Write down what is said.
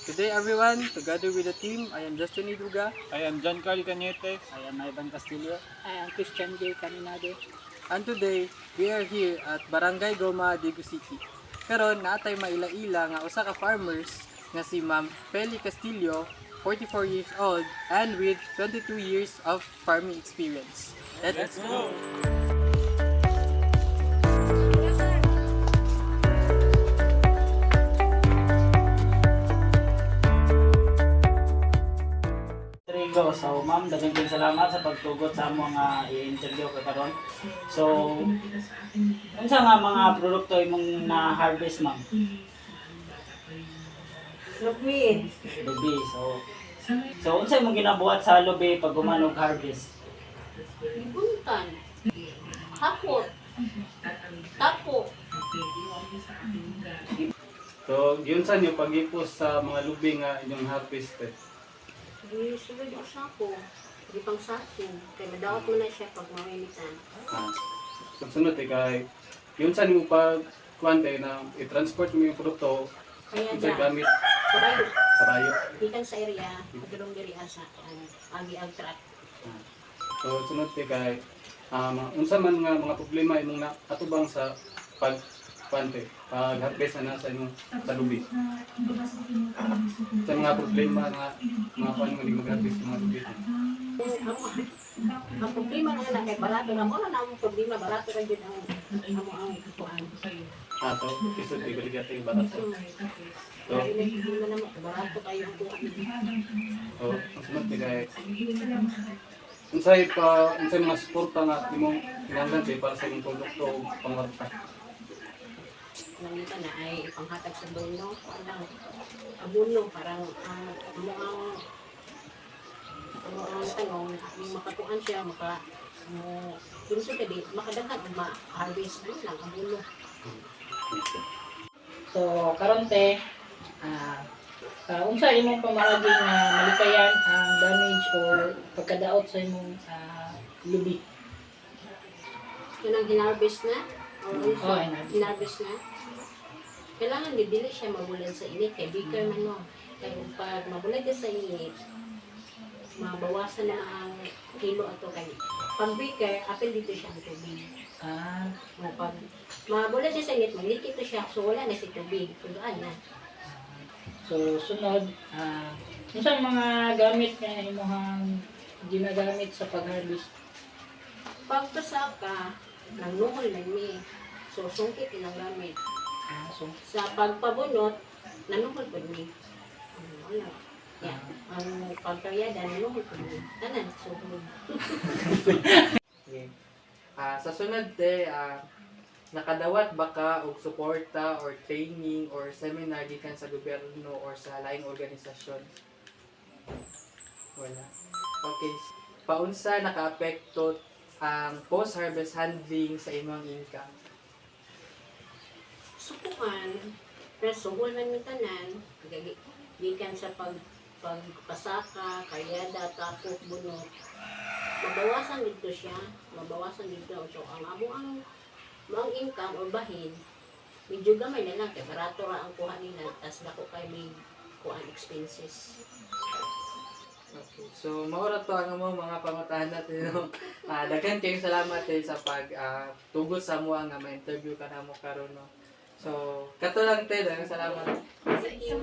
Today everyone, together with the team, I am Justin Iduga. I am John Carl Cañete. I am Ivan Castillo. I am Christian J. Caminade. And today, we are here at Barangay Goma, Dagu City. Karon natay maila-ila nga usa ka farmers nga si Ma'am Feli Castillo, 44 years old and with 22 years of farming experience. Let's go! Rico, so ma'am, daghang salamat sa pagtugot sa among i-interview ka karon. So, unsa nga mga produkto imong na-harvest ma'am? Lubi. Lubi. So unsa imong ginabuhat sa lubi pag human og harvest? Ibuntan. Hapot. Tapo. So, yun sa inyo pag-ipos sa mga lubi nga inyong harvested. Di sulod ang sako. Di pang sako. Kaya madawat mo na siya pag mawinitan. Sunod kay yun sa inyo pag kuwante na i-transport mo yung produkto Kaya sa dyan. gamit Karayo. karayo. Ikan sa area. Padulong diri sa agi-ag truck. So, sunod kay unsa man nga mga problema imong atubang sa pag kuwante pag-harvest na sa inyong sa lubi. Sa mga problema nga mga kuwan mo di mag-harvest ng mga lubi. Ang problema na lang kay barato na mo na ang problema barato ra jud ang kuan. So isod ibalik yung batas. So, Problema na mo barato kayo ang kuan. ang sunod kay unsay mga suporta nga imong kinahanglan para sa imong produkto o pangwarta. Nangita na ay ipanghatag sa dono. Parang abuno. Parang ang tanong, yung makatuan siya, pinso ka di, makadaghan ang ma-harvest mo lang, abuno. So, karon te, unsa imong pamaaging malikayan ang damage or pagkadaot sa imong lubi? Yun ang hinarvest na? O Oo, hinarvest. hinarvest na? Kailangan dili siya mabulan sa init, kay bigger man no. Kaya pag mabulan ka sa init, mabawasan na ang kilo ato kay pag bigger, apel dito siya ang tubig. Pag mabulan siya sa init, manikito siya, so wala na si tubig, tulaan na. So, sunod, unsa ang mga gamit nga imong ginagamit sa pag-harvest? Pag pasaka, nangnuhol na mi, so sungkit ilang gamit. So, Sa pagpabunot, nanuhol po mi. Wala. Yeah. Ang pagkaryada, nanuhol po mi. Tanan, suhod. Okay. Sa sunod te, nakadawat ba ka og suporta or training or seminar gikan sa gobyerno or sa laing organisasyon? Wala. Okay. Paunsa nakaapekto ang post-harvest handling sa imong income? Sukuan, pero suhol man yung tanan, gikan sa pagpasaka, karyada, tapos bunot. Mabawasan dito siya, mabawasan dito. So, ang mga income o bahin, medyo gamay na lang, kaya barato ra ang kuha nila, tas dako kay may kuhaan expenses. Okay. So, maura to ang mga panguntahan natin. No? Daghan kayong salamat sa tugod sa mo nga ma-interview ka na mo karon no. So, kato lang te, daghang salamat. Sa iyo,